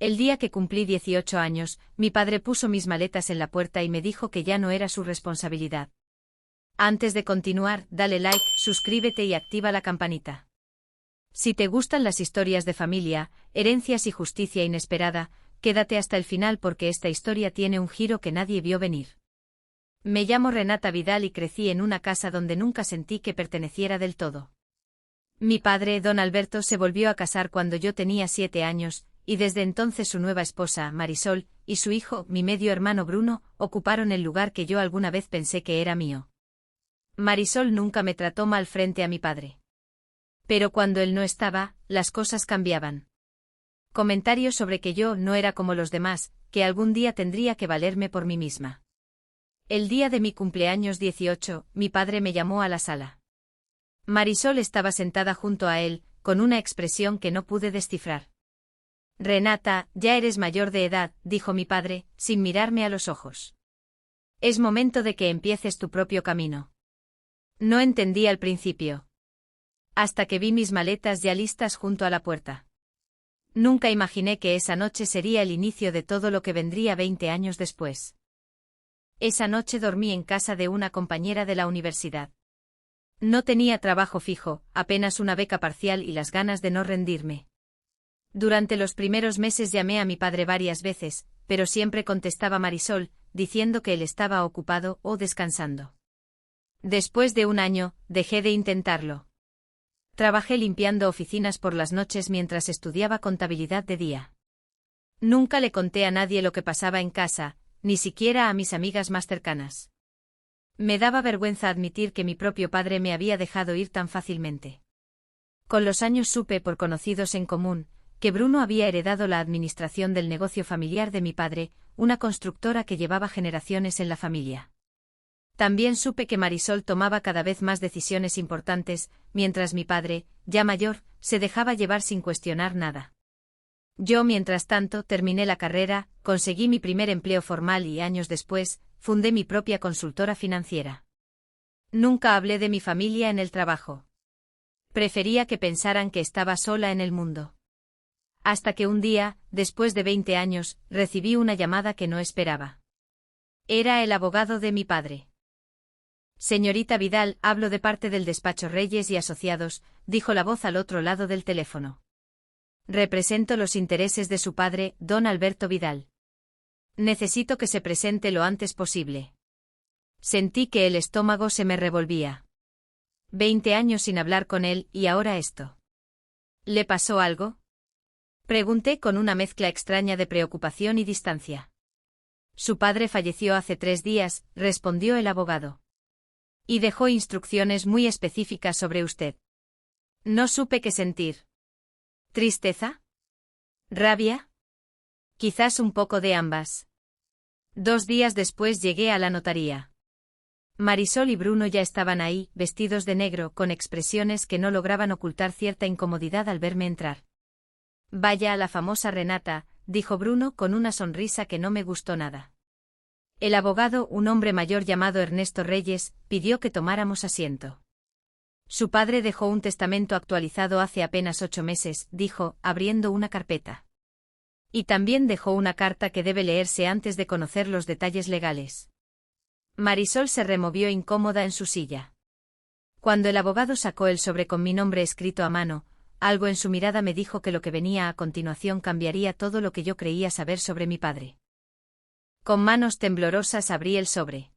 El día que cumplí 18 años, mi padre puso mis maletas en la puerta y me dijo que ya no era su responsabilidad. Antes de continuar, dale like, suscríbete y activa la campanita. Si te gustan las historias de familia, herencias y justicia inesperada, quédate hasta el final porque esta historia tiene un giro que nadie vio venir. Me llamo Renata Vidal y crecí en una casa donde nunca sentí que perteneciera del todo. Mi padre, don Alberto, se volvió a casar cuando yo tenía 7 años, y desde entonces su nueva esposa, Marisol, y su hijo, mi medio hermano Bruno, ocuparon el lugar que yo alguna vez pensé que era mío. Marisol nunca me trató mal frente a mi padre. Pero cuando él no estaba, las cosas cambiaban. Comentarios sobre que yo no era como los demás, que algún día tendría que valerme por mí misma. El día de mi cumpleaños 18, mi padre me llamó a la sala. Marisol estaba sentada junto a él, con una expresión que no pude descifrar. Renata, ya eres mayor de edad, dijo mi padre, sin mirarme a los ojos. Es momento de que empieces tu propio camino. No entendí al principio. Hasta que vi mis maletas ya listas junto a la puerta. Nunca imaginé que esa noche sería el inicio de todo lo que vendría 20 años después. Esa noche dormí en casa de una compañera de la universidad. No tenía trabajo fijo, apenas una beca parcial y las ganas de no rendirme. Durante los primeros meses llamé a mi padre varias veces, pero siempre contestaba Marisol, diciendo que él estaba ocupado o descansando. Después de un año, dejé de intentarlo. Trabajé limpiando oficinas por las noches mientras estudiaba contabilidad de día. Nunca le conté a nadie lo que pasaba en casa, ni siquiera a mis amigas más cercanas. Me daba vergüenza admitir que mi propio padre me había dejado ir tan fácilmente. Con los años supe por conocidos en común, que Bruno había heredado la administración del negocio familiar de mi padre, una constructora que llevaba generaciones en la familia. También supe que Marisol tomaba cada vez más decisiones importantes, mientras mi padre, ya mayor, se dejaba llevar sin cuestionar nada. Yo, mientras tanto, terminé la carrera, conseguí mi primer empleo formal y años después, fundé mi propia consultora financiera. Nunca hablé de mi familia en el trabajo. Prefería que pensaran que estaba sola en el mundo. Hasta que un día, después de 20 años, recibí una llamada que no esperaba. Era el abogado de mi padre. Señorita Vidal, hablo de parte del despacho Reyes y Asociados, dijo la voz al otro lado del teléfono. Represento los intereses de su padre, don Alberto Vidal. Necesito que se presente lo antes posible. Sentí que el estómago se me revolvía. 20 años sin hablar con él, y ahora esto. ¿Le pasó algo? Pregunté con una mezcla extraña de preocupación y distancia. Su padre falleció hace 3 días, respondió el abogado. Y dejó instrucciones muy específicas sobre usted. No supe qué sentir. ¿Tristeza? ¿Rabia? Quizás un poco de ambas. 2 días después llegué a la notaría. Marisol y Bruno ya estaban ahí, vestidos de negro, con expresiones que no lograban ocultar cierta incomodidad al verme entrar. Vaya a la famosa Renata, dijo Bruno con una sonrisa que no me gustó nada. El abogado, un hombre mayor llamado Ernesto Reyes, pidió que tomáramos asiento. Su padre dejó un testamento actualizado hace apenas 8 meses, dijo, abriendo una carpeta. Y también dejó una carta que debe leerse antes de conocer los detalles legales. Marisol se removió incómoda en su silla. Cuando el abogado sacó el sobre con mi nombre escrito a mano, algo en su mirada me dijo que lo que venía a continuación cambiaría todo lo que yo creía saber sobre mi padre. Con manos temblorosas abrí el sobre.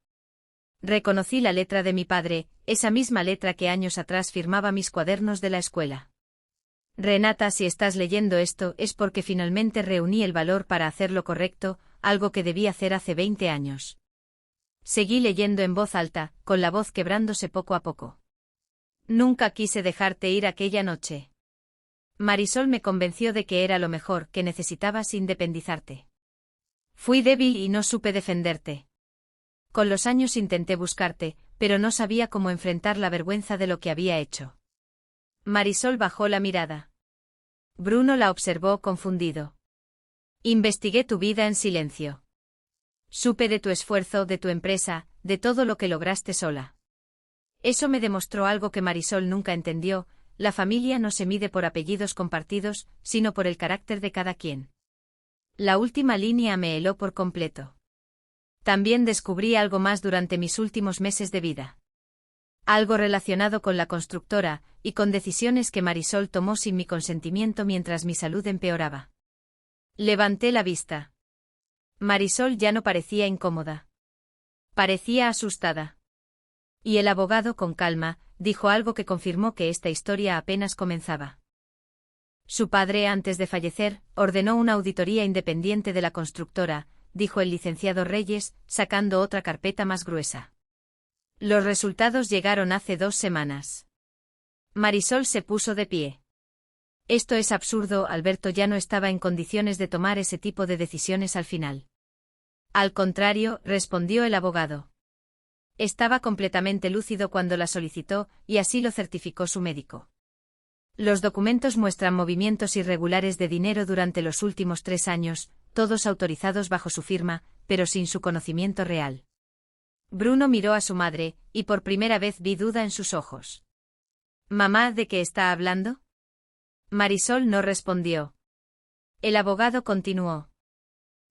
Reconocí la letra de mi padre, esa misma letra que años atrás firmaba mis cuadernos de la escuela. Renata, si estás leyendo esto es porque finalmente reuní el valor para hacer lo correcto, algo que debí hacer hace 20 años. Seguí leyendo en voz alta, con la voz quebrándose poco a poco. Nunca quise dejarte ir aquella noche. Marisol me convenció de que era lo mejor, que necesitabas independizarte. Fui débil y no supe defenderte. Con los años intenté buscarte, pero no sabía cómo enfrentar la vergüenza de lo que había hecho. Marisol bajó la mirada. Bruno la observó confundido. Investigué tu vida en silencio. Supe de tu esfuerzo, de tu empresa, de todo lo que lograste sola. Eso me demostró algo que Marisol nunca entendió: la familia no se mide por apellidos compartidos, sino por el carácter de cada quien. La última línea me heló por completo. También descubrí algo más durante mis últimos meses de vida. Algo relacionado con la constructora, y con decisiones que Marisol tomó sin mi consentimiento mientras mi salud empeoraba. Levanté la vista. Marisol ya no parecía incómoda. Parecía asustada. Y el abogado, con calma, dijo algo que confirmó que esta historia apenas comenzaba. Su padre, antes de fallecer, ordenó una auditoría independiente de la constructora, dijo el licenciado Reyes, sacando otra carpeta más gruesa. Los resultados llegaron hace 2 semanas. Marisol se puso de pie. Esto es absurdo. Alberto ya no estaba en condiciones de tomar ese tipo de decisiones al final. Al contrario, respondió el abogado. Estaba completamente lúcido cuando la solicitó, y así lo certificó su médico. Los documentos muestran movimientos irregulares de dinero durante los últimos 3 años, todos autorizados bajo su firma, pero sin su conocimiento real. Bruno miró a su madre, y por primera vez vi duda en sus ojos. «¿Mamá, de qué está hablando?» Marisol no respondió. El abogado continuó.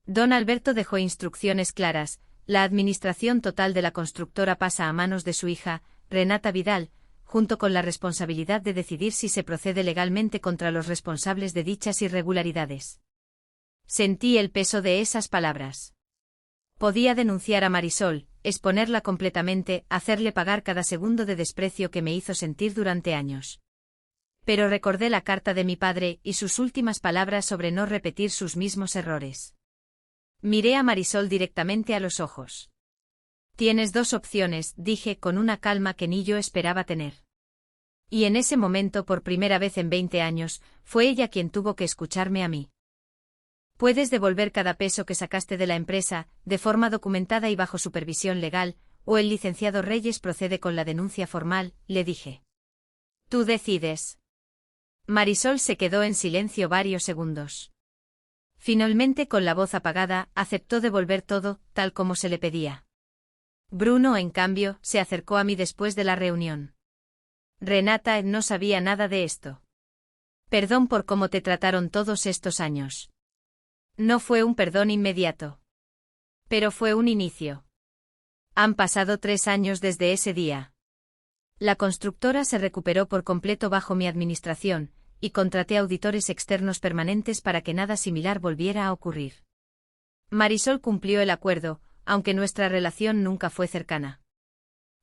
Don Alberto dejó instrucciones claras: la administración total de la constructora pasa a manos de su hija, Renata Vidal, junto con la responsabilidad de decidir si se procede legalmente contra los responsables de dichas irregularidades. Sentí el peso de esas palabras. Podía denunciar a Marisol, exponerla completamente, hacerle pagar cada segundo de desprecio que me hizo sentir durante años. Pero recordé la carta de mi padre y sus últimas palabras sobre no repetir sus mismos errores. Miré a Marisol directamente a los ojos. «Tienes 2 opciones», dije con una calma que ni yo esperaba tener. Y en ese momento, por primera vez en 20 años, fue ella quien tuvo que escucharme a mí. «Puedes devolver cada peso que sacaste de la empresa, de forma documentada y bajo supervisión legal, o el licenciado Reyes procede con la denuncia formal», le dije. «Tú decides». Marisol se quedó en silencio varios segundos. Finalmente, con la voz apagada, aceptó devolver todo, tal como se le pedía. Bruno, en cambio, se acercó a mí después de la reunión. «Renata no sabía nada de esto. Perdón por cómo te trataron todos estos años». No fue un perdón inmediato. Pero fue un inicio. Han pasado 3 años desde ese día. La constructora se recuperó por completo bajo mi administración, y contraté auditores externos permanentes para que nada similar volviera a ocurrir. Marisol cumplió el acuerdo, aunque nuestra relación nunca fue cercana.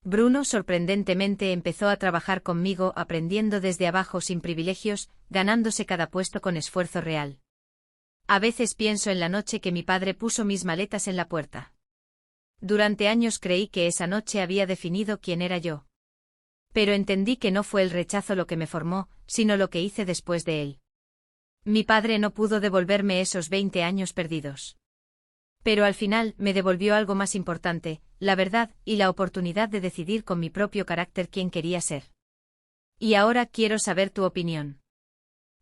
Bruno, sorprendentemente, empezó a trabajar conmigo, aprendiendo desde abajo sin privilegios, ganándose cada puesto con esfuerzo real. A veces pienso en la noche que mi padre puso mis maletas en la puerta. Durante años creí que esa noche había definido quién era yo. Pero entendí que no fue el rechazo lo que me formó, sino lo que hice después de él. Mi padre no pudo devolverme esos 20 años perdidos. Pero al final me devolvió algo más importante, la verdad y la oportunidad de decidir con mi propio carácter quién quería ser. Y ahora quiero saber tu opinión.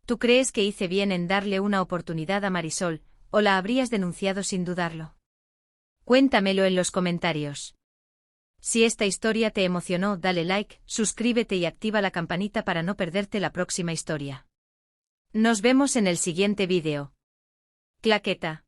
¿Tú crees que hice bien en darle una oportunidad a Marisol, o la habrías denunciado sin dudarlo? Cuéntamelo en los comentarios. Si esta historia te emocionó, dale like, suscríbete y activa la campanita para no perderte la próxima historia. Nos vemos en el siguiente vídeo. Claqueta.